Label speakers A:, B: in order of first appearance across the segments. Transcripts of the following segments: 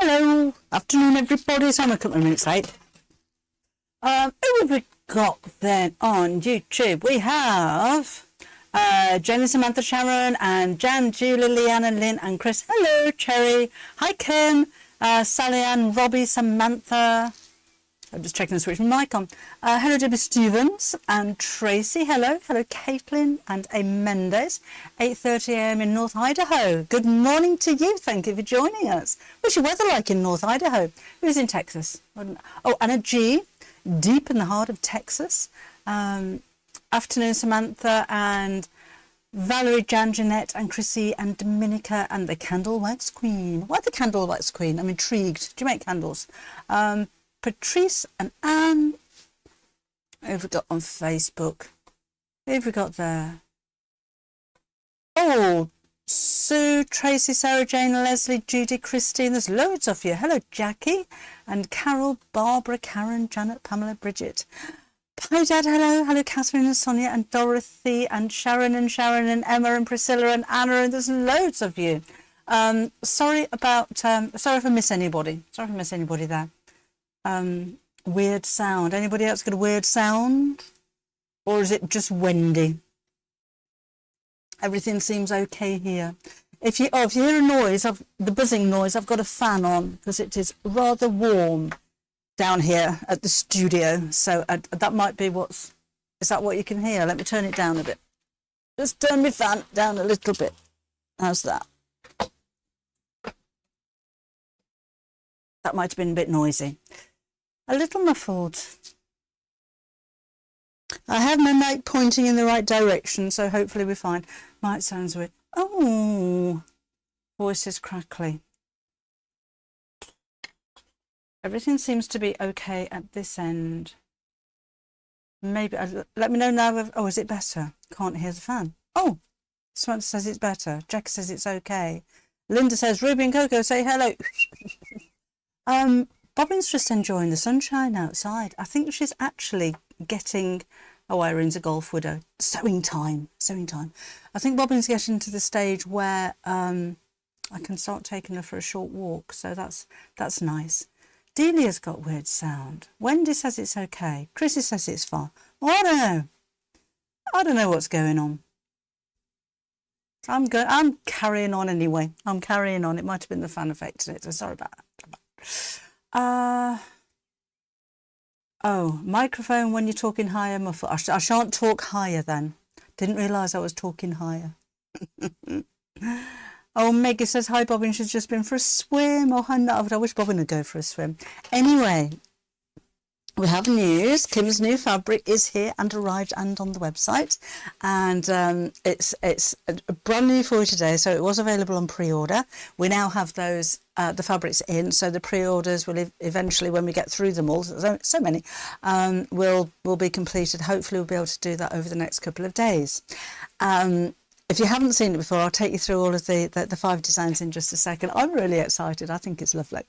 A: Hello, afternoon everybody. So I'm a couple of minutes late. Who have we got then on YouTube? We have Jenny, Samantha, Sharon, and Jan, Julie, Leanna, Lynn, and Chris. Hello, Cherry. Hi, Kim, Sally Ann, Robbie, Samantha. I'm just checking to switch my mic on. Hello, Debbie Stevens and Tracy. Hello. Hello, Caitlin and A. Mendes. 8:30 a.m. in North Idaho. Good morning to you. Thank you for joining us. What's your weather like in North Idaho? Who's in Texas? Oh, Anna G. Deep in the heart of Texas. Afternoon, Samantha and Valerie, Jan, Jeanette, and Chrissy, and Dominica, and the Candle Wax Queen. Why the Candle Wax Queen? I'm intrigued. Do you make candles? Patrice and Anne. Who have we got on Facebook? Who have we got there? Oh, Sue, Tracy, Sarah Jane, Leslie, Judy, Christine. There's loads of you. Hello, Jackie and Carol, Barbara, Karen, Janet, Pamela, Bridget. Hi, Dad. Hello. Hello, Catherine and Sonia and Dorothy and Sharon and Emma and Priscilla and Anna. And there's loads of you. Sorry if I miss anybody. Sorry if I miss anybody there. Weird sound. Anybody else got a weird sound? Or is it just windy? Everything seems okay here. If you hear a noise, the buzzing noise, I've got a fan on because it is rather warm down here at the studio. So that might be is that what you can hear? Let me turn it down a bit. Just turn my fan down a little bit. How's that? That might have been a bit noisy. A little muffled. I have my mic pointing in the right direction, so hopefully we're fine. Might sounds weird. Oh, voice is crackly. Everything seems to be okay at this end. Maybe, let me know now. Oh, is it better? Can't hear the fan. Oh, Samantha says it's better. Jack says it's okay. Linda says, Ruby and Coco say hello. Bobbin's just enjoying the sunshine outside. I think she's actually getting, Irene's a golf widow. Sewing time. I think Bobbin's getting to the stage where I can start taking her for a short walk. So that's nice. Delia's got weird sound. Wendy says it's okay. Chrissy says it's fine. Oh, I don't know what's going on. I'm carrying on anyway. I'm carrying on. It might have been the fan affecting it. So sorry about that. Oh, microphone when you're talking higher, muffle. I shan't talk higher then. Didn't realise I was talking higher. Oh, Maggie says, hi, Bobbin. She's just been for a swim. Oh, I wish Bobbin would go for a swim. Anyway, we have news. Kim's new fabric is here and arrived and on the website. And it's brand new for you today. So it was available on pre-order. We now have those the fabrics in. So the pre-orders will eventually, when we get through them all, so many, will be completed. Hopefully we'll be able to do that over the next couple of days. If you haven't seen it before, I'll take you through all of the 5 designs in just a second. I'm really excited. I think it's lovely.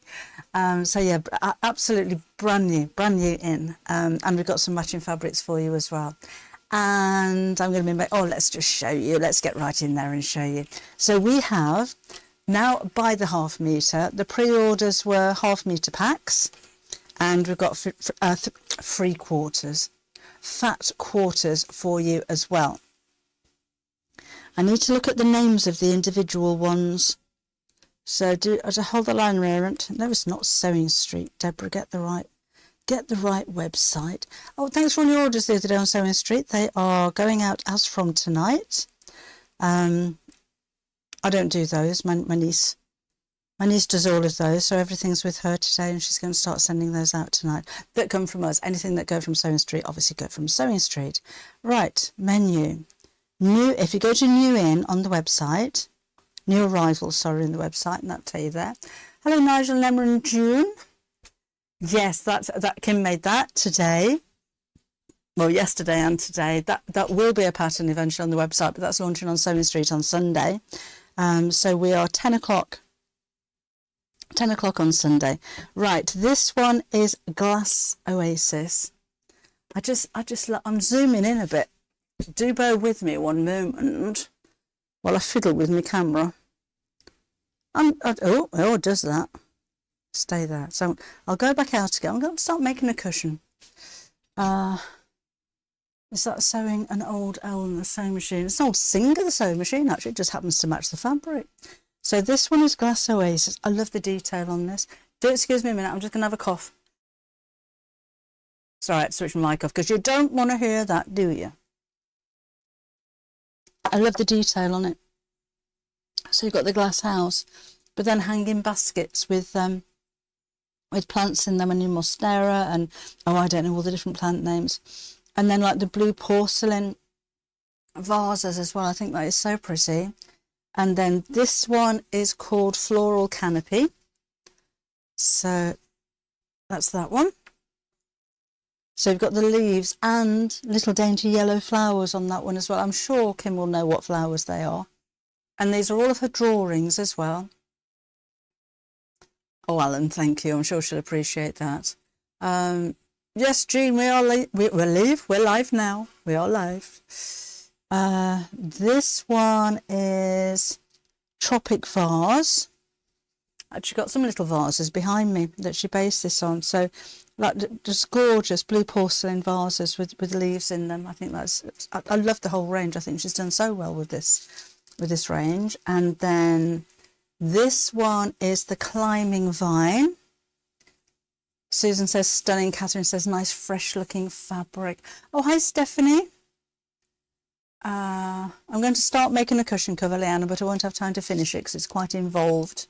A: So yeah, absolutely brand new in. And we've got some matching fabrics for you as well. And I'm going to let's just show you. Let's get right in there and show you. So we have now by the 1/2 metre. The pre-orders were 1/2 metre packs. And we've got 3/4 fat quarters for you as well. I need to look at the names of the individual ones. So hold the line, Rarent. No, it's not Sewing Street. Deborah, get the right website. Oh, thanks for all your orders the other day on Sewing Street. They are going out as from tonight. I don't do those. My niece does all of those, so everything's with her today, and she's going to start sending those out tonight. That come from us. Anything that go from Sewing Street, obviously go from Sewing Street. Right, menu. New, if you go to new in on the website, new arrivals, sorry, in the website, and that'll tell you there. Hello, Nigel, Lemmer and June. Yes, that Kim made that today. Well, yesterday and today. That will be a pattern eventually on the website, but that's launching on Sewing Street on Sunday. So we are 10 o'clock on Sunday. Right, this one is Glass Oasis. I'm zooming in a bit. Do bear with me one moment while I fiddle with my camera. Oh, it does that. stay there. So I'll go back out again. I'm going to start making a cushion. Is that sewing an old L in the sewing machine? It's an old Singer, the sewing machine, actually. It just happens to match the fabric. So this one is Glass Oasis. I love the detail on this. Do excuse me a minute. I'm just going to have a cough. Sorry, I had to switch my mic off because you don't want to hear that, do you? I love the detail on it. So you've got the glass house, but then hanging baskets with plants in them and your monstera and, oh, I don't know all the different plant names. And then like the blue porcelain vases as well. I think that is so pretty. And then this one is called Floral Canopy. So that's that one. So you've got the leaves and little dainty yellow flowers on that one as well. I'm sure Kim will know what flowers they are. And these are all of her drawings as well. Oh, Alan, thank you. I'm sure she'll appreciate that. Yes, Jean, we are we're live now. We are live. This one is Tropic Vase. Actually got some little vases behind me that she based this on. So like just gorgeous blue porcelain vases with leaves in them. I think I love the whole range. I think she's done so well with this range. And then this one is the Climbing Vine. Susan says stunning. Catherine says nice fresh looking fabric. Oh, hi Stephanie. I'm going to start making a cushion cover, Leanna, but I won't have time to finish it because it's quite involved.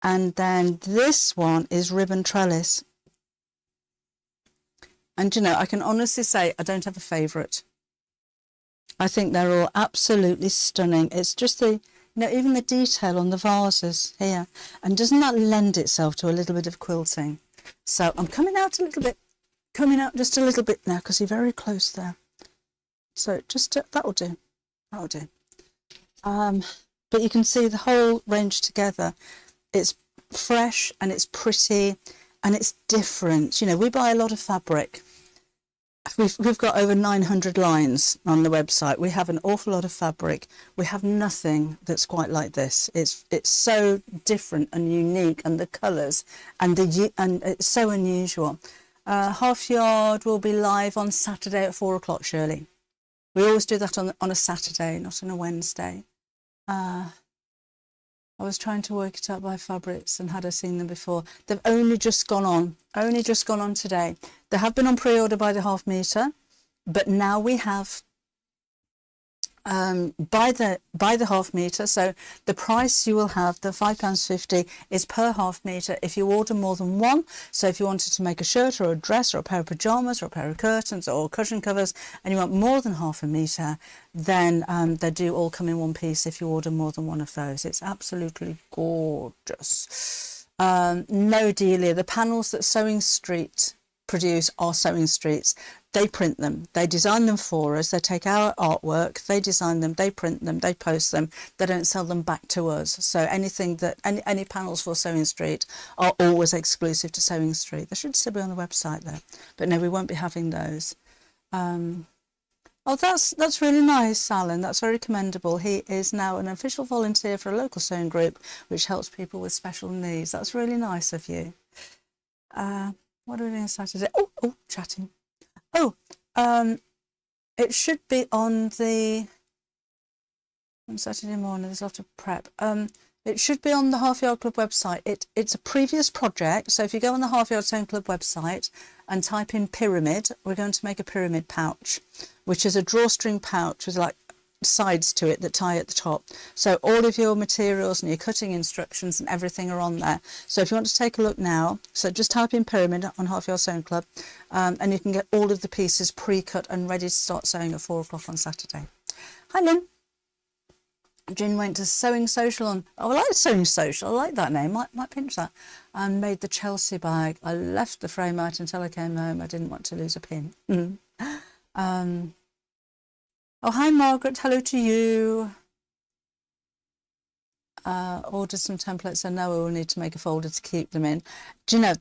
A: And then this one is Ribbon Trellis. And you know, I can honestly say I don't have a favourite. I think they're all absolutely stunning. It's just the, you know, even the detail on the vases here. And doesn't that lend itself to a little bit of quilting? So I'm coming out just a little bit now because you're very close there. So just that'll do. But you can see the whole range together. It's fresh and it's pretty and it's different. You know, we buy a lot of fabric. We've got over 900 lines on the website. We have an awful lot of fabric. We have nothing that's quite like this. It's so different and unique, and the colours and it's so unusual. Half Yard will be live on Saturday at 4 o'clock, Shirley. We always do that on a Saturday, not on a Wednesday. I was trying to work it out by fabrics and had I seen them before. They've only just gone on today. They have been on pre-order by the half metre, but now we have by the half metre. So the price you will have, the £5.50, is per half metre if you order more than one. So if you wanted to make a shirt or a dress or a pair of pyjamas or a pair of curtains or cushion covers and you want more than half a metre, then they do all come in one piece if you order more than one of those. It's absolutely gorgeous. No dealia. The panels that Sewing Street produce are Sewing Street's. They print them, they design them for us, they take our artwork, they design them, they print them, they post them, they don't sell them back to us. So anything that any panels for Sewing Street are always exclusive to Sewing Street. They should still be on the website though, but no, we won't be having those. Oh, that's really nice, Alan. That's very commendable. He is now an official volunteer for a local sewing group which helps people with special needs. That's really nice of you. What are we doing on Saturday? Oh, chatting. Oh, it should be on Saturday morning. There's a lot of prep. It should be on the Half Yard Club website. It's a previous project. So if you go on the Half Yard Sewing Club website and type in pyramid, we're going to make a pyramid pouch, which is a drawstring pouch with like sides to it that tie at the top. So all of your materials and your cutting instructions and everything are on there. So if you want to take a look now, so just type in pyramid on Half Yard Sewing Club, and you can get all of the pieces pre-cut and ready to start sewing at 4 o'clock on Saturday. Hi Lynn. Jen went to Sewing Social on, oh, I like Sewing Social, I like that name, might pinch that, and made the Chelsea bag. I left the frame out until I came home. I didn't want to lose a pin. Oh, hi Margaret, hello to you. ordered some templates. I know I will need to make a folder to keep them in. Do you know,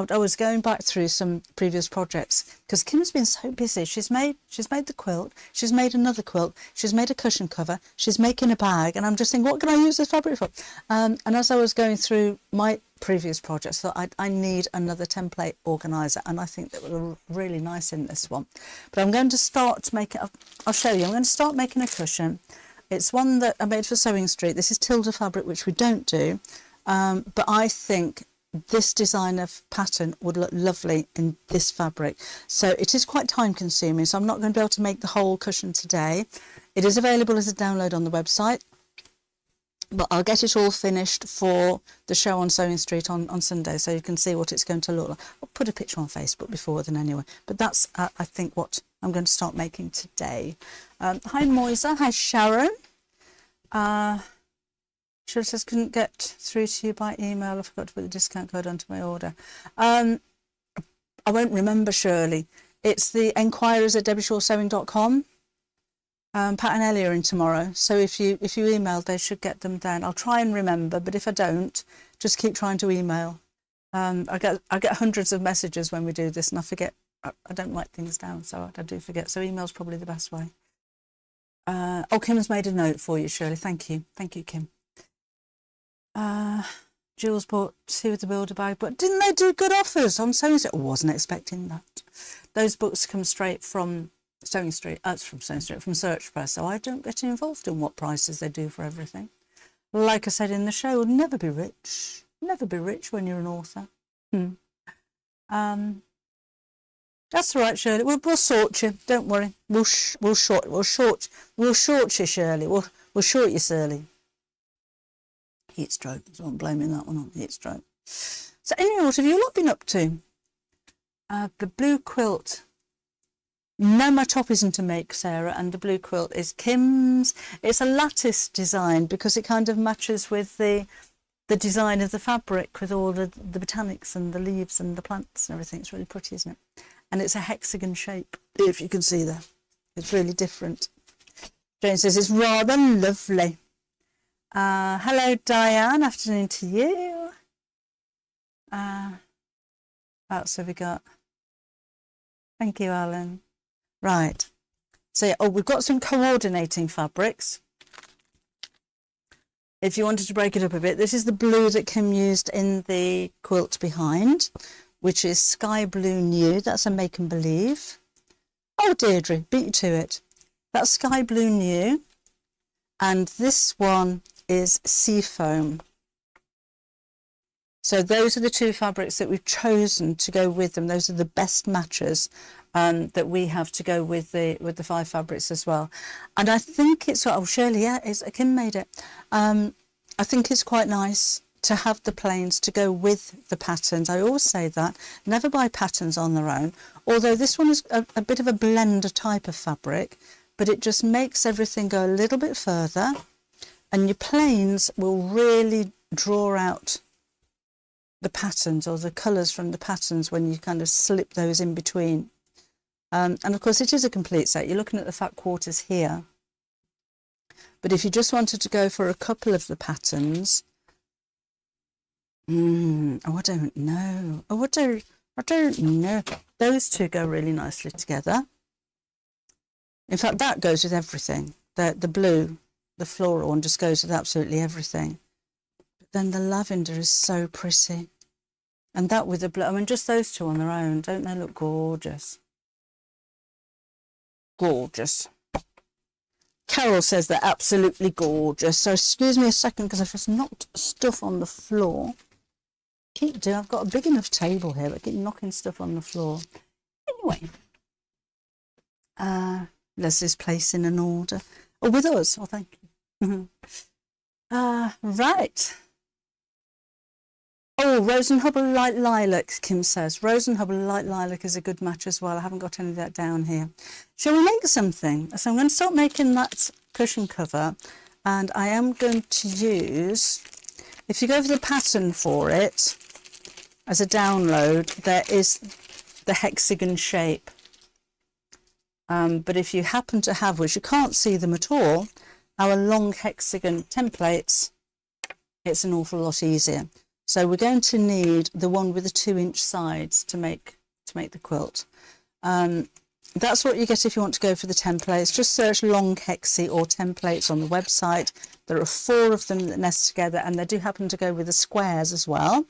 A: I was going back through some previous projects because Kim's been so busy. She's made the quilt, she's made another quilt, she's made a cushion cover, she's making a bag, and I'm just thinking, what can I use this fabric for? And as I was going through my previous projects, I thought I need another template organizer, and I think that will look really nice in this one. But I'm going to start making, I'll show you, I'm going to start making a cushion. It's one that I made for Sewing Street. This is Tilda fabric, which we don't do, but I think this design of pattern would look lovely in this fabric. So it is quite time consuming, so I'm not going to be able to make the whole cushion today. It is available as a download on the website, but I'll get it all finished for the show on Sewing Street on Sunday, so you can see what it's going to look like. I'll put a picture on Facebook before then anyway, but that's I think what I'm going to start making today. Hi Moisa, hi Sharon. She says couldn't get through to you by email. I forgot to put the discount code onto my order. I won't remember, Shirley. It's the enquiries@debbieshawsewing.com. Pat and Ellie are in tomorrow, so if you email, they should get them then. I'll try and remember, but if I don't, just keep trying to email. I get hundreds of messages when we do this, and I forget. I don't write things down, so I do forget. So email's probably the best way. Oh, Kim's made a note for you, Shirley. Thank you, Kim. Jules bought 2 of the Builder bag, but didn't they do good offers on Sewing Street? I wasn't expecting that. Those books come straight from Sewing Street, from Search Press, so I don't get involved in what prices they do for everything. Like I said in the show, never be rich. Never be rich when you're an author. That's all right, Shirley. We'll sort you. Don't worry. We'll short you, Shirley. We'll short you, Shirley. Heat stroke. So I'm blaming that one on heat stroke. So anyway, what have you lot been up to? The blue quilt. No, my top isn't a make, Sarah, and the blue quilt is Kim's. It's a lattice design because it kind of matches with the design of the fabric with all the botanics and the leaves and the plants and everything. It's really pretty, isn't it? And it's a hexagon shape, if you can see there. It's really different. Jane says it's rather lovely. Hello, Diane. Afternoon to you. What else have we got? Thank you, Alan. Right. So, yeah, we've got some coordinating fabrics. If you wanted to break it up a bit, this is the blue that Kim used in the quilt behind, which is Sky Blue New. That's a Make and Believe. Oh, Deirdre, beat you to it. That's Sky Blue New. And this one is Seafoam. So those are the 2 fabrics that we've chosen to go with them. Those are the best matches that we have to go with the 5 fabrics as well. And I think it's, oh, Shirley, yeah, Kim made it. I think it's quite nice to have the plains to go with the patterns. I always say that. Never buy patterns on their own. Although this one is a bit of a blender type of fabric, but it just makes everything go a little bit further. And your plains will really draw out the patterns or the colours from the patterns when you kind of slip those in between. And of course it is a complete set. You're looking at the fat quarters here. But if you just wanted to go for a couple of the patterns, oh, I don't know. Oh, I don't know. Those 2 go really nicely together. In fact, that goes with everything. The blue, the floral one just goes with absolutely everything. But then the lavender is so pretty. And that with the blue, I mean, just those 2 on their own, don't they look gorgeous? Gorgeous. Carol says they're absolutely gorgeous. So excuse me a second because I've just knocked stuff on the floor. Keep doing. I've got a big enough table here, but I keep knocking stuff on the floor. Anyway, Leslie's placing an order. Oh, with us. Oh, thank you. Right. Oh, Rose and Hubble Light Lilac, Kim says. Rose and Hubble Light Lilac is a good match as well. I haven't got any of that down here. Shall we make something? So I'm going to start making that cushion cover, and I am going to use, if you go for the pattern for it, as a download, there is the hexagon shape. But if you happen to have, which you can't see them at all, our long hexagon templates, it's an awful lot easier. So we're going to need the one with the 2-inch sides to make the quilt. That's what you get if you want to go for the templates. Just search long hexie or templates on the website. There are 4 of them that nest together, and they do happen to go with the squares as well.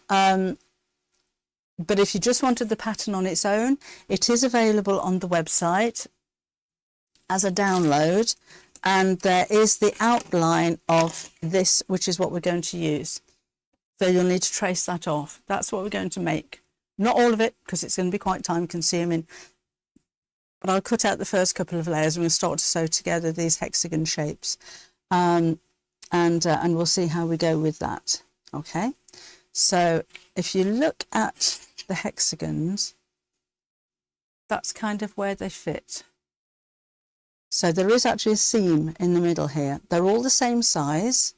A: But if you just wanted the pattern on its own, it is available on the website as a download, and there is the outline of this, which is what we're going to use. So you'll need to trace that off. That's what we're going to make. Not all of it, because it's going to be quite time consuming, but I'll cut out the first couple of layers and we'll start to sew together these hexagon shapes, and we'll see how we go with that. Okay, so if you look at the hexagons, that's kind of where they fit. So there is actually a seam in the middle here. They're all the same size.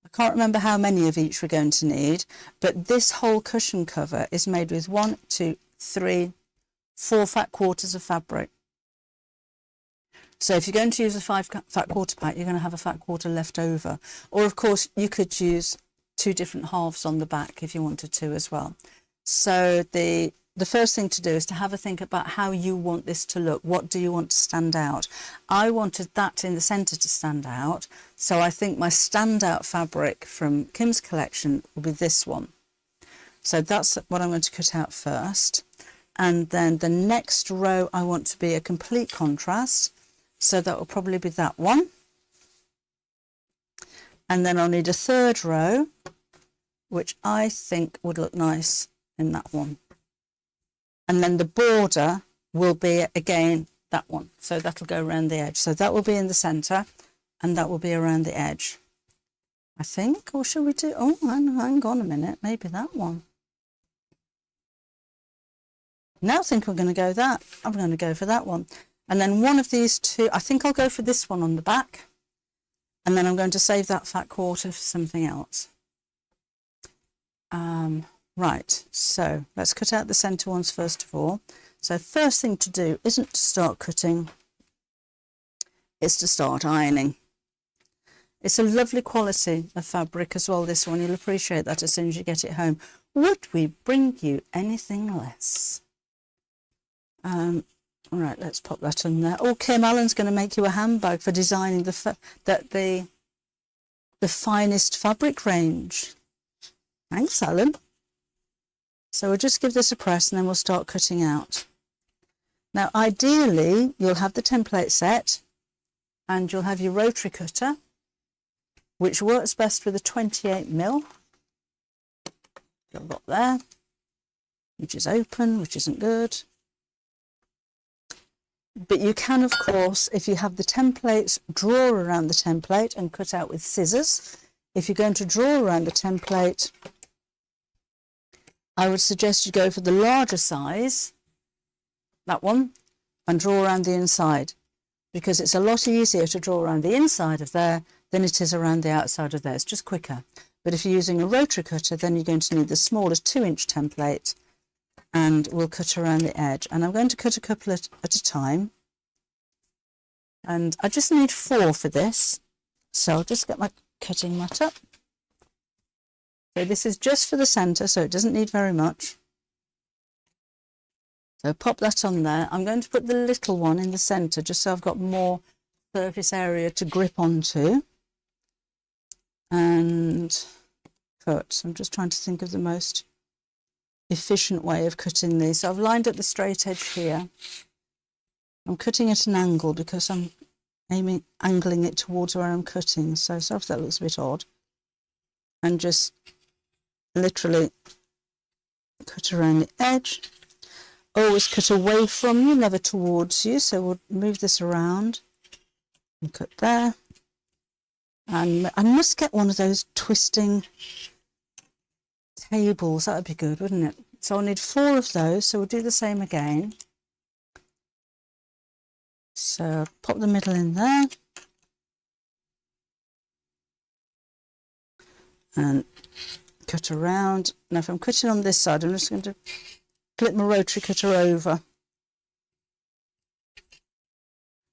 A: I can't remember how many of each we're going to need, but this whole cushion cover is made with 1, 2, 3, 4 fat quarters of fabric. So if you're going to use a 5 fat quarter pack, you're going to have a fat quarter left over. Or of course you could use 2 different halves on the back if you wanted to as well. So the first thing to do is to have a think about how you want this to look. What do you want to stand out? I wanted that in the centre to stand out. So I think my standout fabric from Kim's collection will be this one. So that's what I'm going to cut out first. And then the next row I want to be a complete contrast. So that will probably be that one. And then I'll need a third row, which I think would look nice in that one. And then the border will be again that one. So that'll go around the edge. So that will be in the centre and that will be around the edge, I think. Or should we do, oh, hang on a minute, maybe that one. Now I think I'm going to go that. I'm going to go for that one. And then one of these 2, I think I'll go for this one on the back. And then I'm going to save that fat quarter for something else. Right, so let's cut out the centre ones first of all. So first thing to do isn't to start cutting, it's to start ironing. It's a lovely quality of fabric as well, this one. You'll appreciate that as soon as you get it home. Would we bring you anything less? All right, let's pop that on there. Oh, Kim, Alan's going to make you a handbag for designing the finest fabric range. Thanks, Alan. So we'll just give this a press and then we'll start cutting out. Now, ideally, you'll have the template set and you'll have your rotary cutter, which works best with a 28mm. Got a lot there, which is open, which isn't good. But you can, of course, if you have the templates, draw around the template and cut out with scissors. If you're going to draw around the template, I would suggest you go for the larger size, that one, and draw around the inside, because it's a lot easier to draw around the inside of there than it is around the outside of there. It's just quicker. But if you're using a rotary cutter, then you're going to need the smallest 2-inch template, and we'll cut around the edge. And I'm going to cut a couple at a time. And I just need 4 for this. So I'll just get my cutting mat up. So this is just for the centre, so it doesn't need very much. So pop that on there. I'm going to put the little one in the centre just so I've got more surface area to grip onto. And cut. I'm just trying to think of the most efficient way of cutting these. So I've lined up the straight edge here. I'm cutting at an angle because I'm angling it towards where I'm cutting. So sorry if that looks a bit odd. And just literally cut around the edge. Always cut away from you, never towards you. So we'll move this around and cut there. And I must get one of those twisting tables. That would be good, wouldn't it? So I'll need 4 of those. So we'll do the same again. So I'll pop the middle in there. And cut around. Now if I'm cutting on this side, I'm just going to flip my rotary cutter over.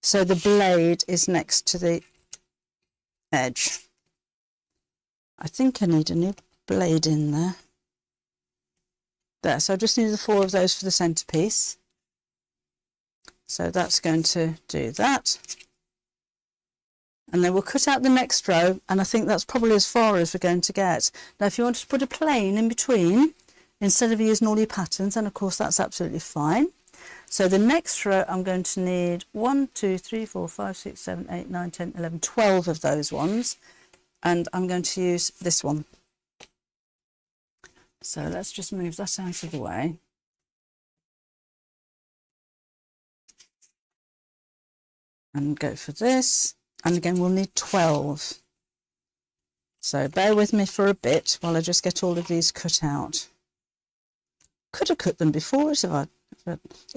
A: So the blade is next to the edge. I think I need a new blade in there. There, so I just need the 4 of those for the centerpiece. So that's going to do that. And then we'll cut out the next row, and I think that's probably as far as we're going to get. Now, if you want to put a plane in between, instead of using all your patterns, then of course that's absolutely fine. So the next row, I'm going to need 1, 2, 3, 4, 5, 6, 7, 8, 9, 10, 11, 12 of those ones. And I'm going to use this one. So let's just move that out of the way. And go for this. And again, we'll need 12. So bear with me for a bit while I just get all of these cut out. Could have cut them before if I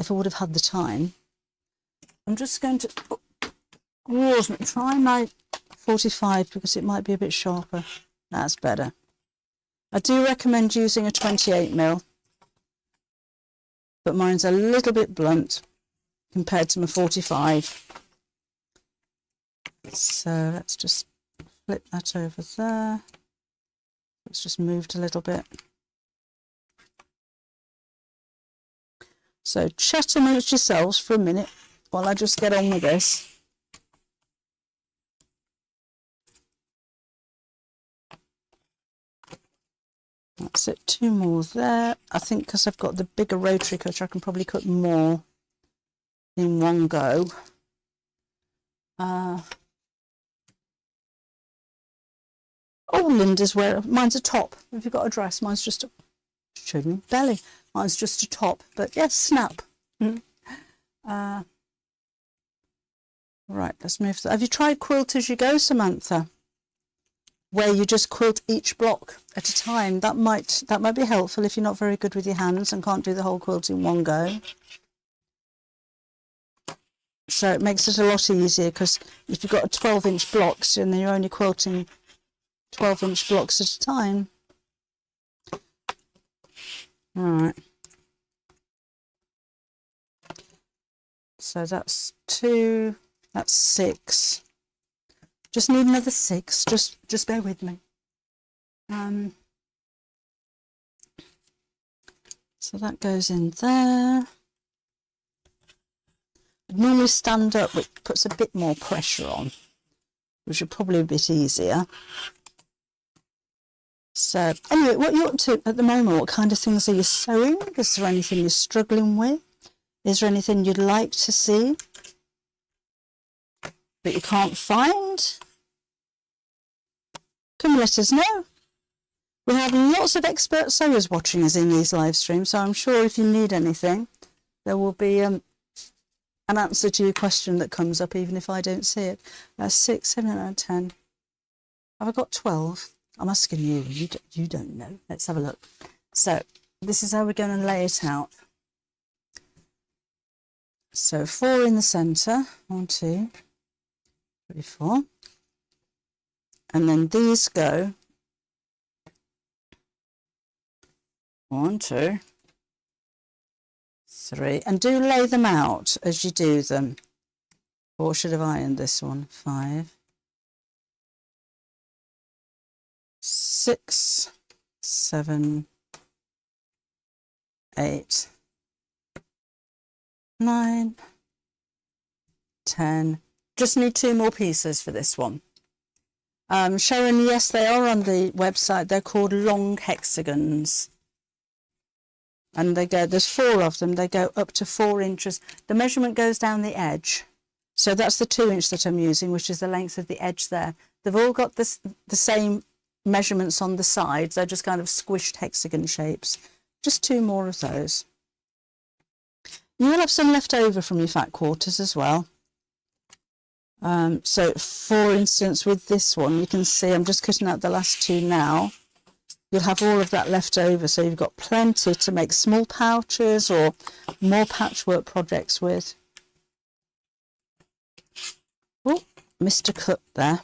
A: would have had the time. I'm just going to try my 45 because it might be a bit sharper. That's better. I do recommend using a 28mm, but mine's a little bit blunt compared to my 45. So let's just flip that over there. It's just moved a little bit. So chat amongst yourselves for a minute while I just get on with this. That's it, 2 more there. I think because I've got the bigger rotary cutter, I can probably cut more in one go. Oh, Linda's mine's a top. If you've got a dress, mine's just showed me belly. Mine's just a top, but yes, snap. Right, let's move. Have you tried quilt as you go, Samantha? Where you just quilt each block at a time. That might be helpful if you're not very good with your hands and can't do the whole quilt in one go. So it makes it a lot easier because if you've got a 12-inch blocks and then you're only quilting 12-inch blocks at a time. All right. So that's 2, that's 6. Just need another 6. Just bear with me. So that goes in there. I'd normally stand up, which puts a bit more pressure on, which is probably a bit easier. So anyway, what you're up to at the moment, what kind of things are you sewing? Is there anything you're struggling with? Is there anything you'd like to see that you can't find? Come let us know. We have lots of expert sewers watching us in these live streams, so I'm sure if you need anything, there will be an answer to your question that comes up, even if I don't see it. 6, 7, 8, 9, 10. Have I got 12? I'm asking you. You don't know. Let's have a look. So this is how we're going to lay it out. So 4 in the centre. 1, 2, 3, 4. And then these go 1, 2, 3. And do lay them out as you do them. Or should have ironed this one? 5, 6, 7, 8, 9, 10. Just need 2 more pieces for this one. Sharon, yes, they are on the website. They're called long hexagons. And there's 4 of them. They go up to 4 inches. The measurement goes down the edge. So that's the 2-inch that I'm using, which is the length of the edge there. They've all got the same measurements on the sides. They're just kind of squished hexagon shapes. Just 2 more of those. You will have some left over from your fat quarters as well. So for instance, with this one, you can see I'm just cutting out the last 2 now. You'll have all of that left over, so you've got plenty to make small pouches or more patchwork projects with. Oh, missed a cut there.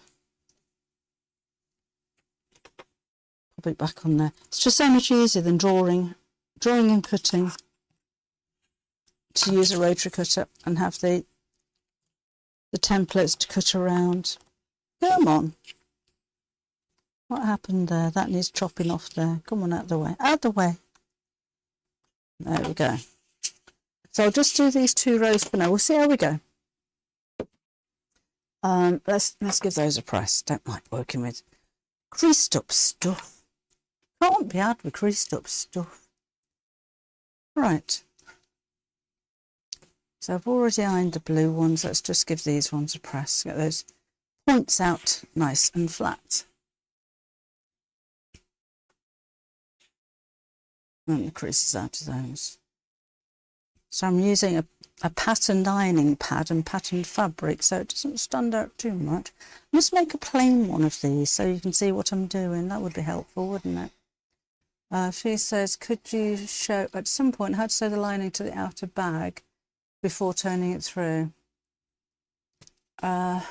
A: Pop it back on there. It's just so much easier than drawing and cutting, to use a rotary cutter and have the templates to cut around. Come on. What happened there? That needs chopping off there. Come on, out of the way. Out of the way. There we go. So I'll just do these 2 rows for now. We'll see how we go. Let's give those a press. Don't like working with creased up stuff. Can't be hard with creased up stuff. Right. So I've already ironed the blue ones. Let's just give these ones a press. Get those points out nice and flat. And the creases out of those. So I'm using a patterned ironing pad and patterned fabric so it doesn't stand out too much. Let's make a plain one of these so you can see what I'm doing. That would be helpful, wouldn't it? She says, could you show at some point how to sew the lining to the outer bag before turning it through? How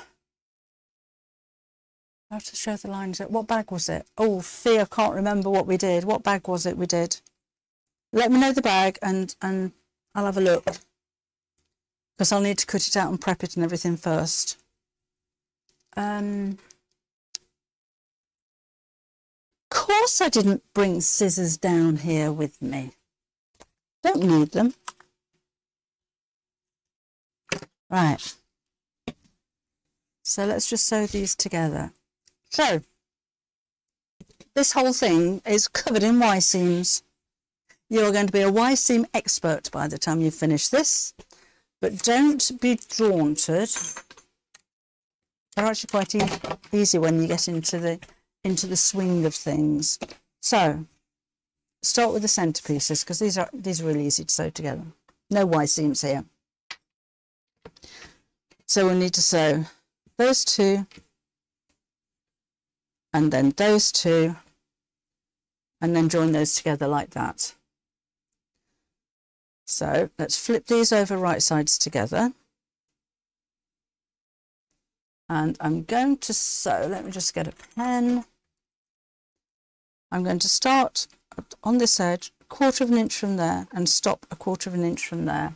A: to show the lines. What bag was it? Oh, Fee, I can't remember what we did. What bag was it we did? Let me know the bag and I'll have a look. Because I'll need to cut it out and prep it and everything first. Of course I didn't bring scissors down here with me. Don't need them. Right. So let's just sew these together. So, this whole thing is covered in Y-seams. You're going to be a Y-seam expert by the time you finish this, but don't be daunted. They're actually quite easy when you get into the swing of things. So, start with the centerpieces because these are really easy to sew together. No Y-seams here. So we'll need to sew those 2, and then those 2, and then join those together like that. So let's flip these over right sides together. And I'm going to sew, let me just get a pen. I'm going to start on this edge, 1/4 of an inch from there, and stop 1/4 of an inch from there,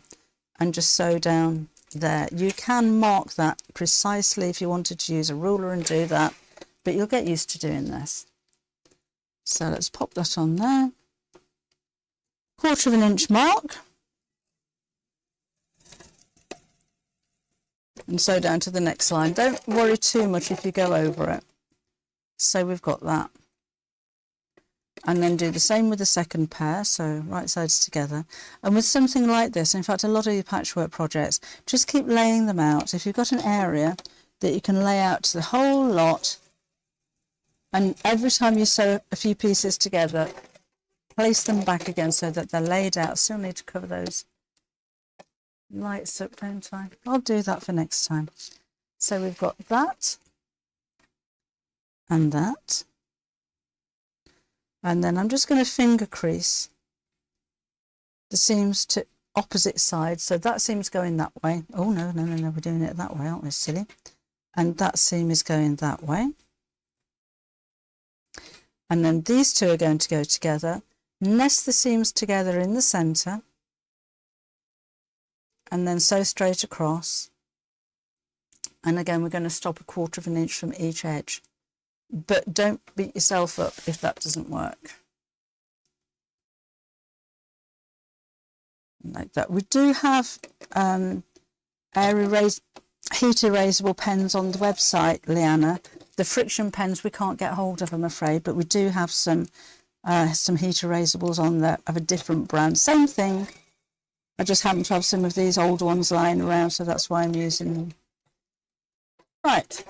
A: and just sew down there. You can mark that precisely if you wanted to use a ruler and do that, but you'll get used to doing this. So let's pop that on there. 1/4 of an inch mark. And sew down to the next line. Don't worry too much if you go over it. So we've got that. And then do the same with the second pair, so right sides together. And with something like this, in fact a lot of your patchwork projects, just keep laying them out. If you've got an area that you can lay out the whole lot, and every time you sew a few pieces together, place them back again so that they're laid out. Still need to cover those lights up, don't I? I'll do that for next time. So we've got that and that. And then I'm just going to finger crease the seams to opposite sides. So that seam's going that way. Oh, no, we're doing it that way, aren't we, silly? And that seam is going that way. And then these 2 are going to go together. Nest the seams together in the centre. And then sew straight across. And again, we're going to stop 1/4 of an inch from each edge. But don't beat yourself up if that doesn't work. Like that. We do have heat erasable pens on the website, Leanna. The friction pens we can't get hold of, I'm afraid, but we do have some heat erasables on there of a different brand. Same thing. I just happen to have some of these old ones lying around, so that's why I'm using them. Right.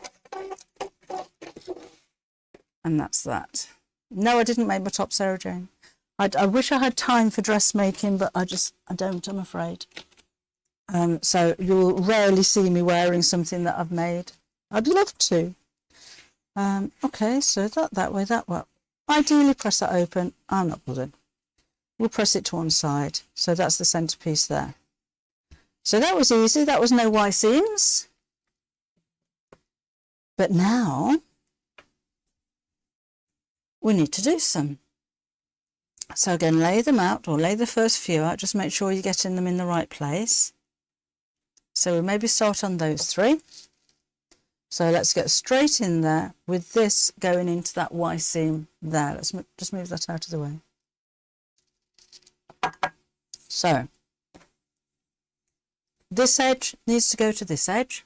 A: And that's that. No, I didn't make my top, Sarah Jane. I wish I had time for dressmaking, but I don't, I'm afraid. So you'll rarely see me wearing something that I've made. I'd love to. Okay, so that way. Ideally press that open. I'm not bothered. We'll press it to one side. So that's the centerpiece there. So that was easy. That was no Y-seams. But now we need to do some. So again, lay them out, or lay the first few out. Just make sure you're getting them in the right place. So we'll maybe start on those 3. So let's get straight in there with this going into that Y seam there. Let's just move that out of the way. So this edge needs to go to this edge.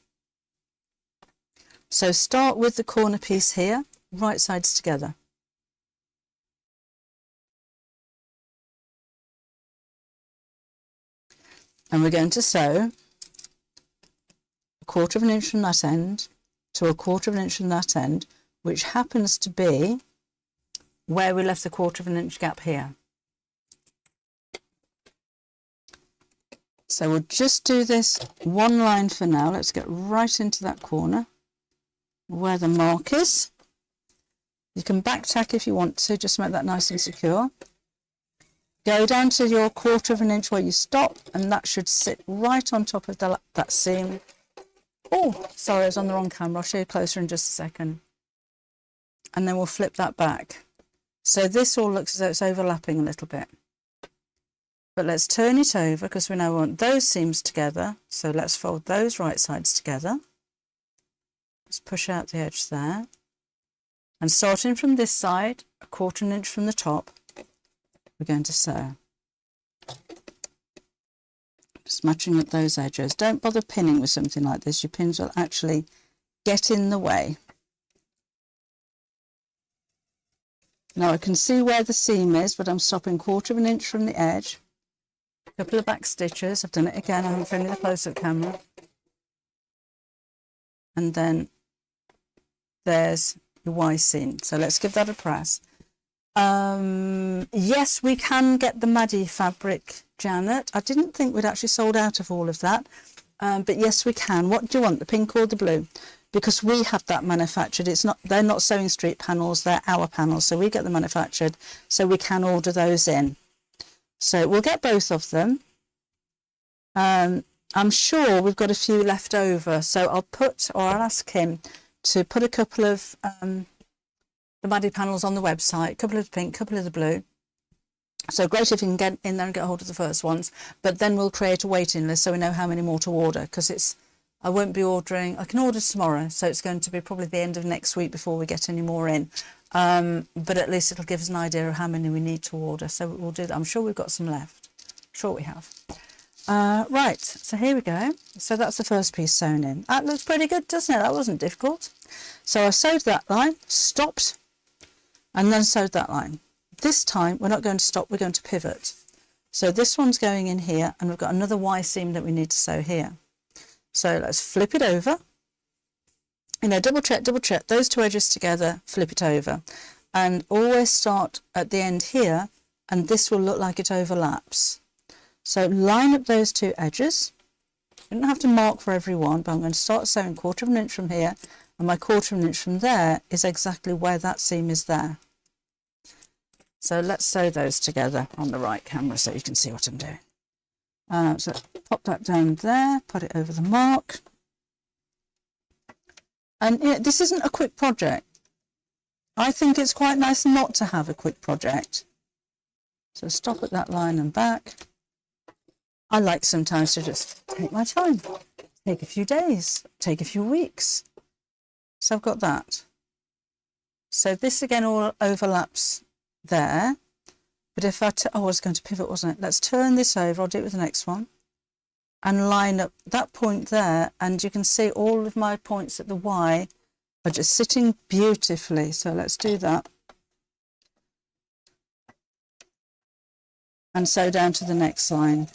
A: So start with the corner piece here, right sides together. And we're going to sew 1/4 of an inch from that end to 1/4 of an inch from that end, which happens to be where we left the 1/4 of an inch gap here. So we'll just do this one line for now. Let's get right into that corner where the mark is. You can back tack if you want to, just make that nice and secure. Go down to your 1/4 of an inch where you stop, and that should sit right on top of that seam. Oh, sorry, I was on the wrong camera. I'll show you closer in just a second. And then we'll flip that back. So this all looks as though it's overlapping a little bit. But let's turn it over because we now want those seams together. So let's fold those right sides together. Let's push out the edge there. And starting from this side, 1/4 of an inch from the top, we're going to sew. Just matching up those edges. Don't bother pinning with something like this. Your pins will actually get in the way. Now I can see where the seam is, but I'm stopping 1/4 of an inch from the edge. A couple of back stitches. I've done it again. I haven't filmed the close-up camera. And then there's the Y seam. So let's give that a press. Yes, we can get the Maddie fabric, Janet. I didn't think we'd actually sold out of all of that, but yes, we can. What do you want, the pink or the blue? Because we have that manufactured. They're not Sewing Street panels, they're our panels, so we get them manufactured, so we can order those in. So we'll get both of them. I'm sure we've got a few left over, so I'll ask him to put a couple of the Maddie panels on the website, a couple of the pink, a couple of the blue. So great if you can get in there and get hold of the first ones, but then we'll create a waiting list so we know how many more to order, because I won't be ordering, I can order tomorrow, so it's going to be probably the end of next week before we get any more in. But at least it'll give us an idea of how many we need to order, so we'll do that. I'm sure we've got some left. Sure we have. Right, so here we go. So that's the first piece sewn in. That looks pretty good, doesn't it? That wasn't difficult. So I sewed that line, stopped, and then sewed that line. This time we're not going to stop, we're going to pivot. So this one's going in here, and we've got another Y seam that we need to sew here. So let's flip it over. You know, double check those two edges together, flip it over, and always start at the end here, and this will look like it overlaps. So line up those two edges. You don't have to mark for every one, but I'm going to start sewing 1/4 of an inch from here, and my 1/4 of an inch from there is exactly where that seam is there. So let's sew those together on the right camera so you can see what I'm doing. So pop that down there, put it over the mark. And this isn't a quick project. I think it's quite nice not to have a quick project. So stop at that line and back. I like sometimes to just take my time, take a few days, take a few weeks. So I've got that. So this again all overlaps there. But if I was going to pivot, wasn't it? Let's turn this over. I'll do it with the next one. And line up that point there. And you can see all of my points at the Y are just sitting beautifully. So let's do that. And sew down to the next line.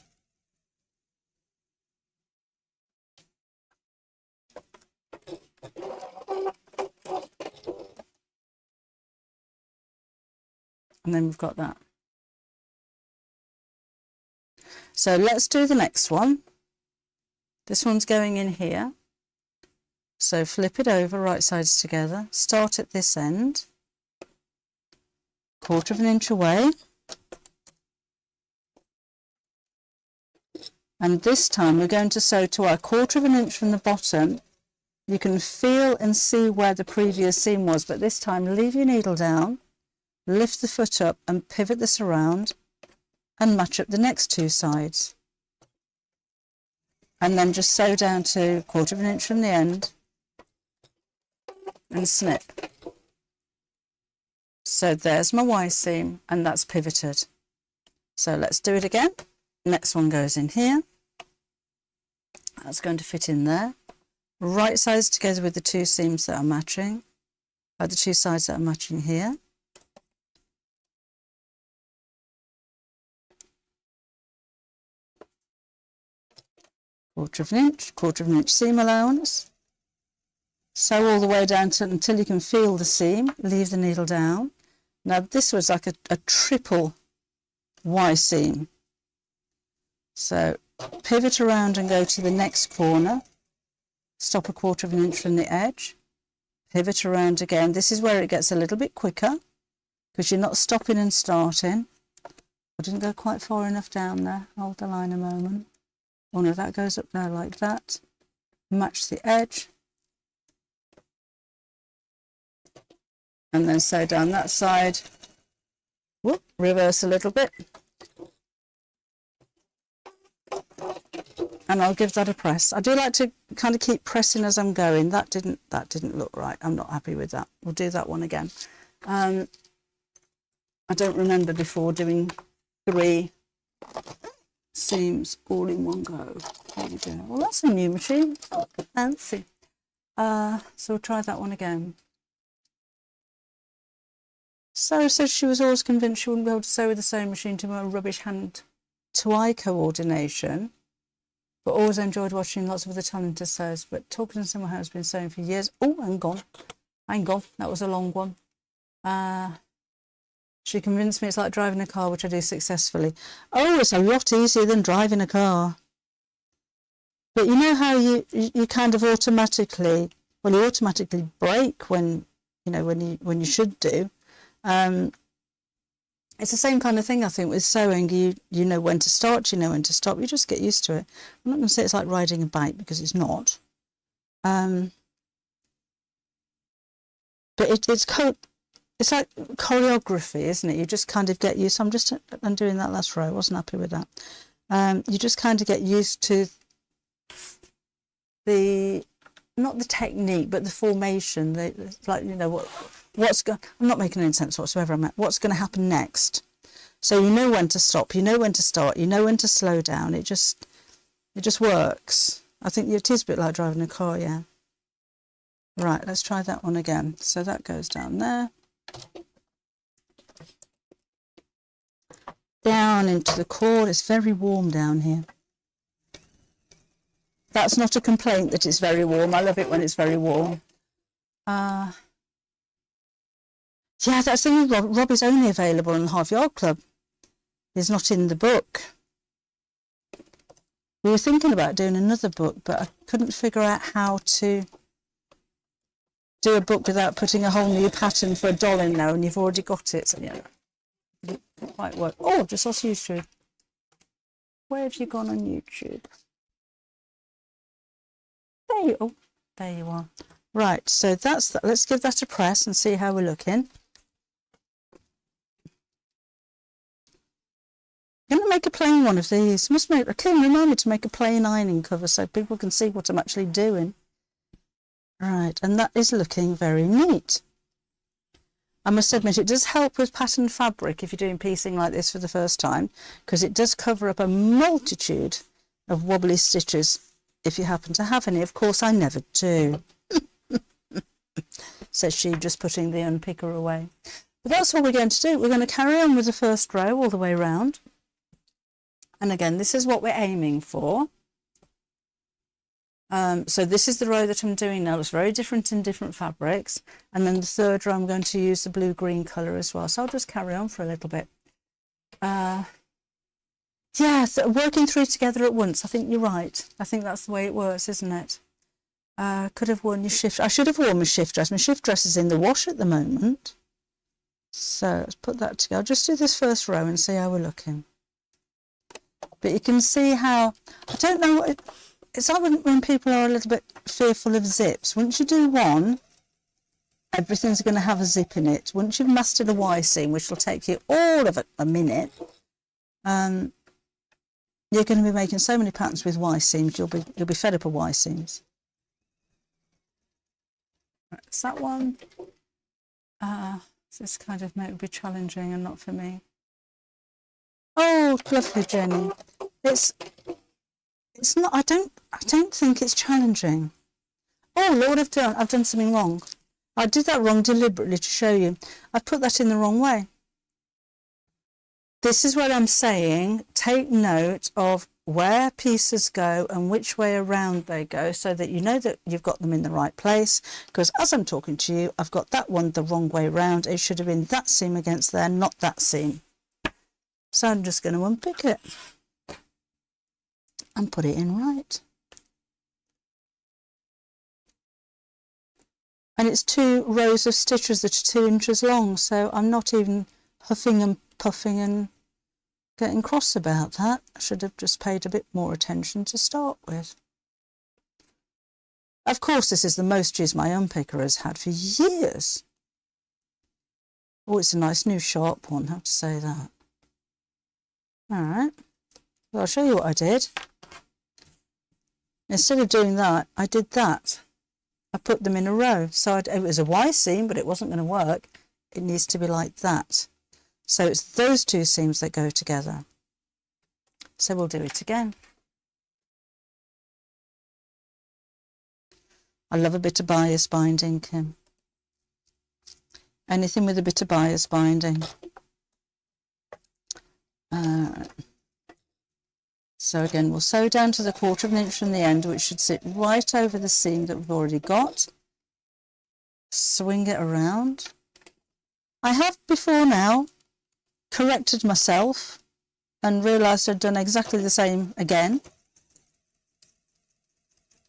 A: And then we've got that. So let's do the next one. This one's going in here. So flip it over, right sides together. Start at this end. 1/4 of an inch away. And this time we're going to sew to our 1/4 of an inch from the bottom. You can feel and see where the previous seam was, but this time leave your needle down. Lift the foot up and pivot this around and match up the next two sides. And then just sew down to 1/4 of an inch from the end and snip. So there's my Y seam, and that's pivoted. So let's do it again. Next one goes in here. That's going to fit in there. Right sides together with the two seams that are matching, the two sides that are matching here. Quarter of an inch seam allowance. Sew all the way down until you can feel the seam. Leave the needle down. Now this was like a triple Y seam. So pivot around and go to the next corner. Stop a quarter of an inch from the edge. Pivot around again. This is where it gets a little bit quicker because you're not stopping and starting. I didn't go quite far enough down there. Hold the line a moment. Oh no, that goes up there like that. Match the edge. And then sew down that side. Whoop, reverse a little bit. And I'll give that a press. I do like to kind of keep pressing as I'm going. That didn't look right. I'm not happy with that. We'll do that one again. I don't remember before doing 3 seams all in one go. There we go. Well, that's a new machine. Oh, fancy. So we'll try that one again. So said she was always convinced she wouldn't be able to sew with the sewing machine to a rubbish hand-to-eye coordination, but always enjoyed watching lots of other talented sews. But talking to someone who has been sewing for years. Oh, hang on. That was a long one. She convinced me it's like driving a car, which I do successfully. Oh, it's a lot easier than driving a car. But you know how you kind of automatically, well, you automatically brake when you should do. It's the same kind of thing, I think, with sewing. You know when to start, you know when to stop. You just get used to it. I'm not going to say it's like riding a bike because it's not. But it's like choreography, isn't it? You just kind of get used. I'm just undoing that last row. I wasn't happy with that. You just kind of get used to not the technique, but the formation. Like, you know, I'm not making any sense whatsoever. What's going to happen next? So you know when to stop. You know when to start. You know when to slow down. It just works. I think it is a bit like driving a car, yeah. Right, let's try that one again. So that goes down there. Down into the cord. It's very warm down here. That's not a complaint that it's very warm. I love it when it's very warm. Yeah, that's the thing. Rob is only available in the Half Yard Club. He's not in the book. We were thinking about doing another book, but I couldn't figure out how to do a book without putting a whole new pattern for a doll in there, and you've already got it. So, yeah, it didn't quite work. Oh, just off YouTube. Where have you gone on YouTube? There you are. Right, so that's that. Let's give that a press and see how we're looking. I'm going to make a plain one of these. Remind me to make a plain ironing cover so people can see what I'm actually doing. Right, and that is looking very neat. I must admit, it does help with pattern fabric if you're doing piecing like this for the first time, because it does cover up a multitude of wobbly stitches if you happen to have any. Of course, I never do. Says she, just putting the unpicker away. But that's what we're going to do. We're going to carry on with the first row all the way around. And again, this is what we're aiming for. So this is the row that I'm doing now. It's very different in different fabrics. And then the third row, I'm going to use the blue-green colour as well. So I'll just carry on for a little bit. Yeah, so working 3 together at once. I think you're right. I think that's the way it works, isn't it? Could have worn your shift. I should have worn my shift dress. My shift dress is in the wash at the moment. So let's put that together. I'll just do this first row and see how we're looking. But you can see how, I don't know what it's like when people are a little bit fearful of zips. Once you do one, everything's going to have a zip in it. Once you've mastered a Y seam, which will take you all of a minute, you're going to be making so many patterns with Y seams, you'll be fed up of Y seams. It's that one. This kind of might be challenging and not for me. Oh, lovely, Jenny. It's not. I don't think it's challenging. Oh Lord, I've done something wrong. I did that wrong deliberately to show you. I've put that in the wrong way. This is what I'm saying. Take note of where pieces go and which way around they go so that you know that you've got them in the right place. Because as I'm talking to you, I've got that one the wrong way around. It should have been that seam against there, not that seam. So I'm just going to unpick it and put it in right. And it's 2 rows of stitches that are 2 inches long, so I'm not even huffing and puffing and getting cross about that. I should have just paid a bit more attention to start with. Of course, this is the most use my unpicker has had for years. Oh, it's a nice new sharp one, I have to say that. All right, well, I'll show you what I did. Instead of doing that, I did that. I put them in a row. So it was a Y seam, but it wasn't going to work. It needs to be like that. So it's those 2 seams that go together. So we'll do it again. I love a bit of bias binding, Kim. Anything with a bit of bias binding. So again, we'll sew down to the 1/4 inch from the end, which should sit right over the seam that we've already got. Swing it around. I have before now corrected myself and realised I'd done exactly the same again.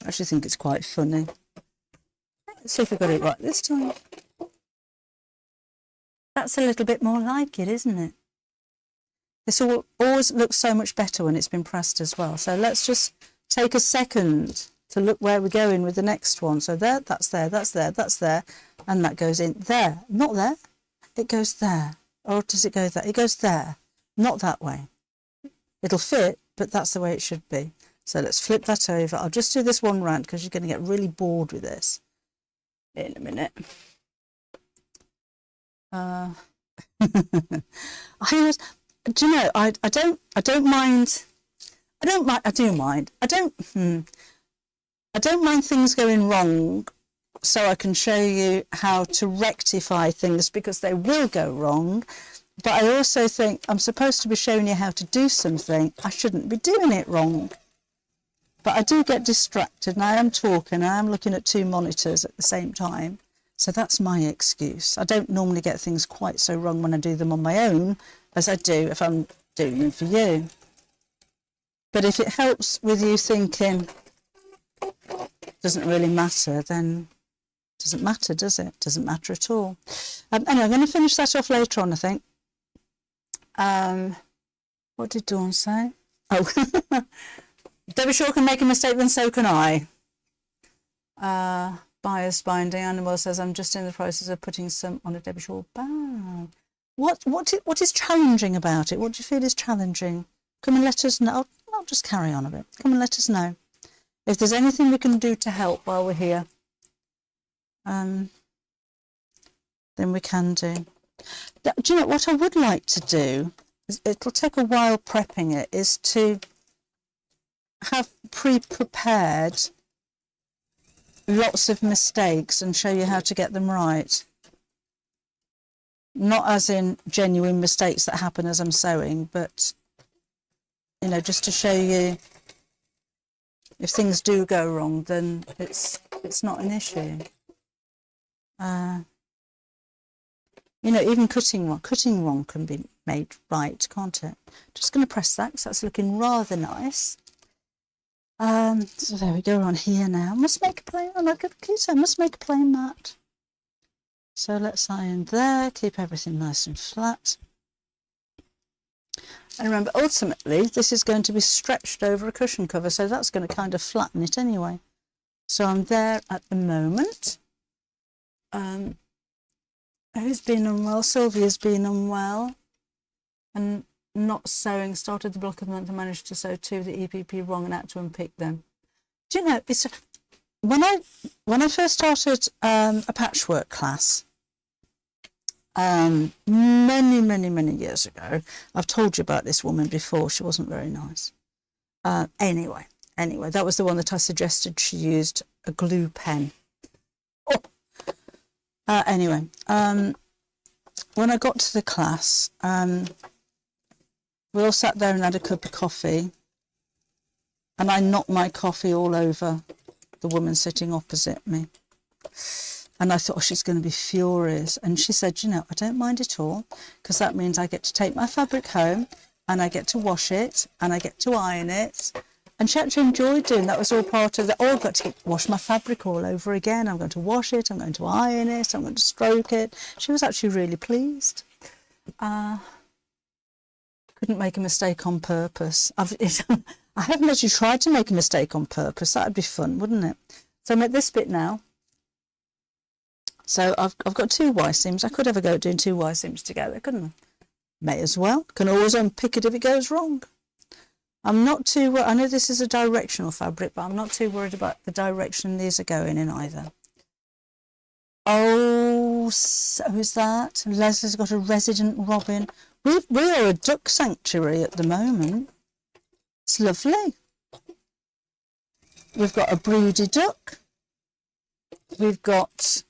A: I actually think it's quite funny. Let's see if we got it right this time. That's a little bit more like it, isn't it? This always looks so much better when it's been pressed as well. So let's just take a second to look where we're going with the next one. So there, that's there, that's there, that's there, and that goes in there. Not there, it goes there. Or does it go there? It goes there, not that way. It'll fit, but that's the way it should be. So let's flip that over. I'll just do this one round because you're going to get really bored with this in a minute. Do you know, I don't mind. I do mind things going wrong so I can show you how to rectify things because they will go wrong. But I also think I'm supposed to be showing you how to do something. I shouldn't be doing it wrong. But I do get distracted and I am talking, I am looking at 2 monitors at the same time. So that's my excuse. I don't normally get things quite so wrong when I do them on my own as I do if I'm doing them for you. But if it helps with you thinking it doesn't really matter, then it doesn't matter, does it? It doesn't matter at all. Anyway, I'm going to finish that off later on, I think. What did Dawn say? Oh, Debbie Shaw can make a mistake, then so can I. Bias binding. Animal says, I'm just in the process of putting some on a Debbie Shaw bag. What is challenging about it? What do you feel is challenging? Come and let us know. I'll just carry on a bit. Come and let us know. If there's anything we can do to help while we're here, then we can do. Do you know what I would like to do? It'll take a while prepping it, is to have pre-prepared lots of mistakes and show you how to get them right. Not as in genuine mistakes that happen as I'm sewing, but, you know, just to show you if things do go wrong, then it's not an issue. You know, even cutting wrong can be made right, can't it? Just going to press that because that's looking rather nice. So there we go on here now. Must make a plain, like a keto, must make a plain mat. So let's iron there, keep everything nice and flat. And remember, ultimately, this is going to be stretched over a cushion cover, so that's going to kind of flatten it anyway. So I'm there at the moment. Who's been unwell? Sylvia's been unwell and not sewing. Started the block of the month and managed to sew 2 of the EPP wrong and had to unpick them. Do you know, when I first started a patchwork class, many years ago, I've told you about this woman before. She wasn't very nice. Anyway, that was the one that I suggested she used a glue pen. Oh. Anyway, when I got to the class, we all sat there and had a cup of coffee, and I knocked my coffee all over the woman sitting opposite me. And I thought, oh, she's going to be furious. And she said, you know, I don't mind at all, because that means I get to take my fabric home and I get to wash it and I get to iron it. And she actually enjoyed doing that. Was all part of the, oh, I've got to wash my fabric all over again. I'm going to wash it. I'm going to iron it. I'm going to stroke it. She was actually really pleased. Couldn't make a mistake on purpose. I haven't actually tried to make a mistake on purpose. That'd be fun, wouldn't it? So I'm at this bit now. So I've got 2 Y seams. I could have a go at doing 2 Y seams together, couldn't I? May as well. Can always unpick it if it goes wrong. I'm not too, I know this is a directional fabric, but I'm not too worried about the direction these are going in either. Oh, so who's that? Leslie's got a resident robin. We are a duck sanctuary at the moment. It's lovely. We've got a broody duck. We've got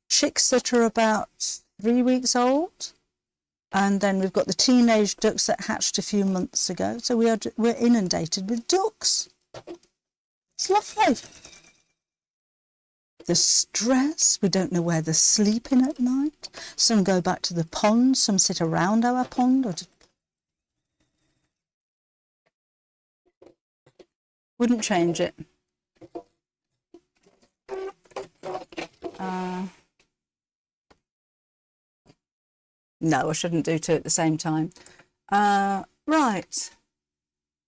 A: chicks that are about 3 weeks old, and then we've got the teenage ducks that hatched a few months ago. So we're inundated with ducks. It's lovely. The stress, we don't know where they're sleeping at night. Some go back to the pond, some sit around our pond. Wouldn't change it. No, I shouldn't do 2 at the same time. Right.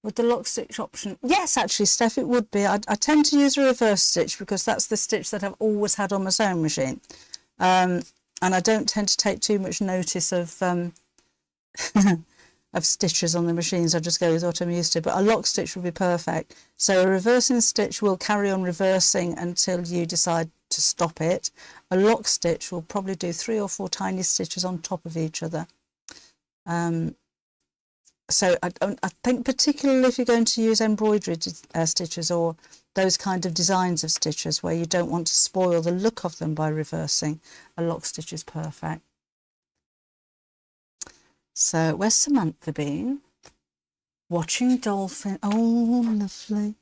A: With the lock stitch option. Yes, actually, Steph, it would be. I tend to use a reverse stitch because that's the stitch that I've always had on my sewing machine. And I don't tend to take too much notice of of stitches on the machines. I just go with what I'm used to. But a lock stitch would be perfect. So a reversing stitch will carry on reversing until you decide to stop it. A lock stitch will probably do 3 or 4 tiny stitches on top of each other. So I think particularly if you're going to use embroidery stitches or those kind of designs of stitches where you don't want to spoil the look of them by reversing, a lock stitch is perfect. So where's Samantha been? Watching dolphin. Oh, lovely.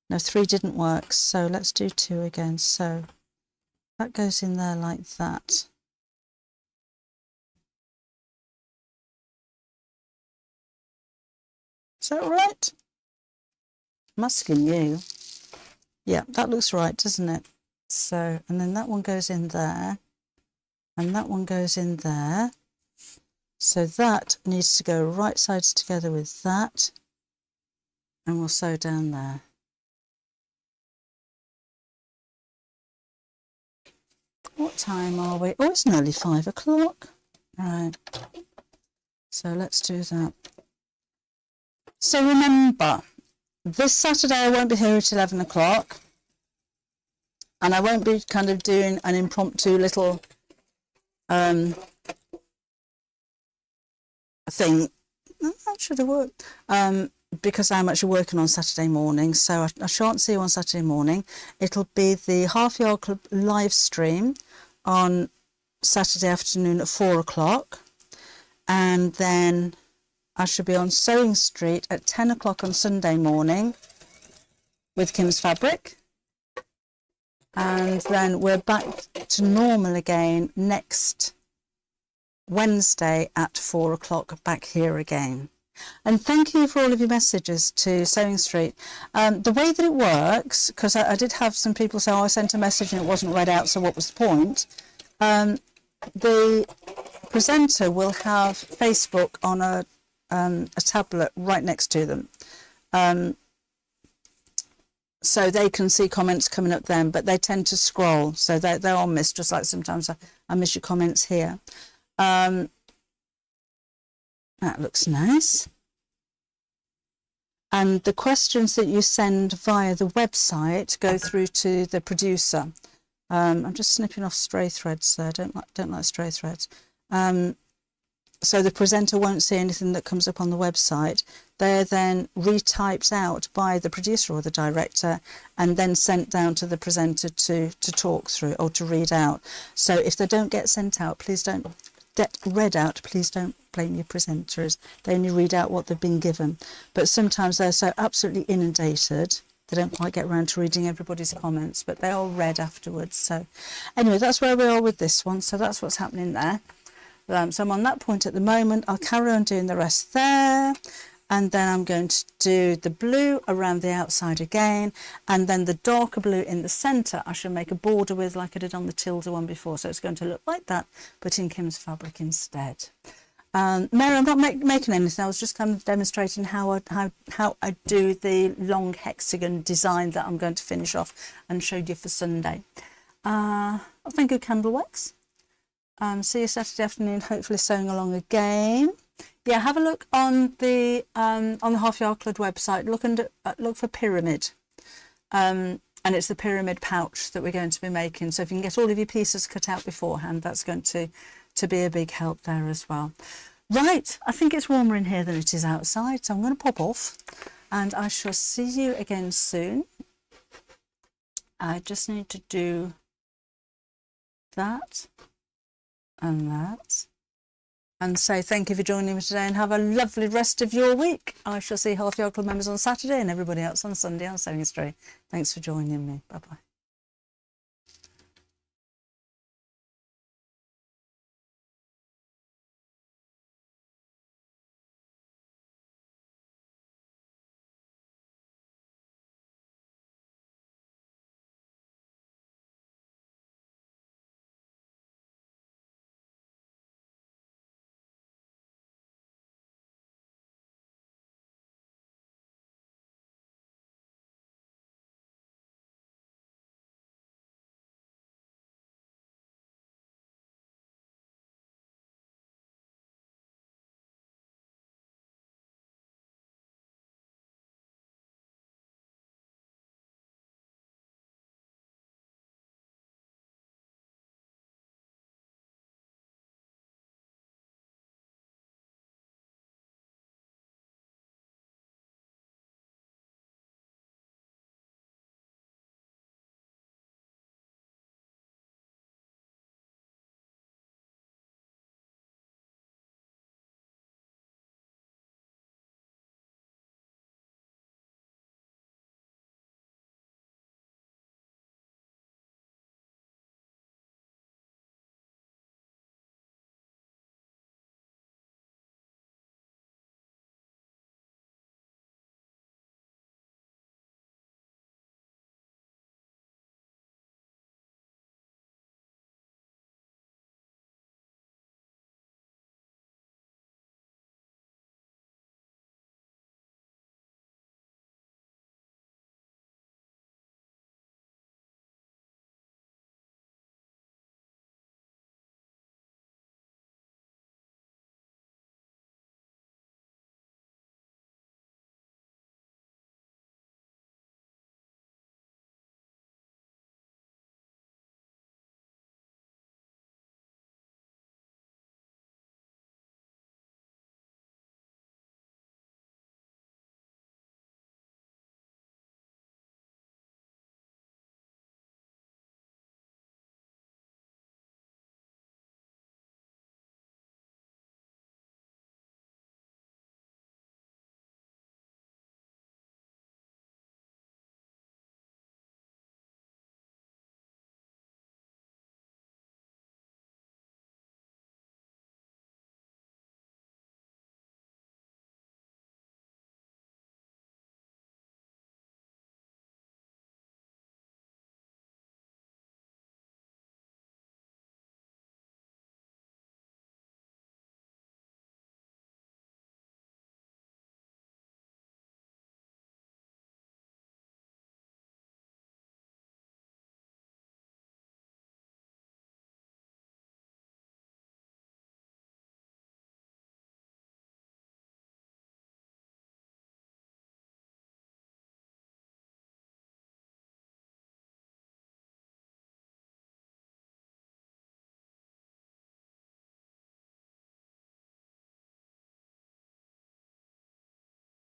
A: No, 3 didn't work, so let's do 2 again. So that goes in there like that. Is that right? I'm asking you. Yeah, that looks right, doesn't it? So, and then that one goes in there, and that one goes in there. So that needs to go right sides together with that, and we'll sew down there. What time are we? Oh, it's nearly 5 o'clock. Right. So let's do that. So remember, this Saturday I won't be here at 11 o'clock, and I won't be kind of doing an impromptu little thing. That should have worked. Because I'm actually working on Saturday morning, so I shan't see you on Saturday morning. It'll be the Half Yard Club live stream on Saturday afternoon at 4 o'clock, and then I should be on Sewing Street at 10 o'clock on Sunday morning with Kim's Fabric, and then we're back to normal again next Wednesday at 4 o'clock back here again. And thank you for all of your messages to Sewing Street. The way that it works, because I did have some people say, oh, I sent a message and it wasn't read out, so what was the point? The presenter will have Facebook on a tablet right next to them. So they can see comments coming up then, but they tend to scroll. So they're on miss, just like sometimes I miss your comments here. That looks nice. and the questions that you send via the website go through to the producer. I'm just snipping off stray threads there. Don't like stray threads. So the presenter won't see anything that comes up on the website. They're then retyped out by the producer or the director and then sent down to the presenter to talk through or to read out. So if they don't get sent out, please don't get read out. Please don't blame your presenters. They only read out what they've been given. But sometimes they're so absolutely inundated, they don't quite get around to reading everybody's comments, but they're all read afterwards. So anyway, that's where we are with this one. So that's what's happening there. So I'm on that point at the moment. I'll carry on doing the rest there, and then I'm going to do the blue around the outside again, and then the darker blue in the centre I shall make a border with, like I did on the Tilda one before. So it's going to look like that, but in Kim's fabric instead. Mary, I'm not making anything. I was just kind of demonstrating how I do the long hexagon design that I'm going to finish off and showed you for Sunday. I think good candle wax. See you Saturday afternoon, hopefully sewing along again. Yeah, have a look on the Half Yard Club website. Look for pyramid, and it's the pyramid pouch that we're going to be making. So if you can get all of your pieces cut out beforehand, that's going to be a big help there as well. Right, I think it's warmer in here than it is outside, so I'm going to pop off, and I shall see you again soon. I just need to do that and that, and say thank you for joining me today, and have a lovely rest of your week. I shall see Half Yard Club members on Saturday and everybody else on Sunday on Sewing Astray. Thanks for joining me. Bye bye.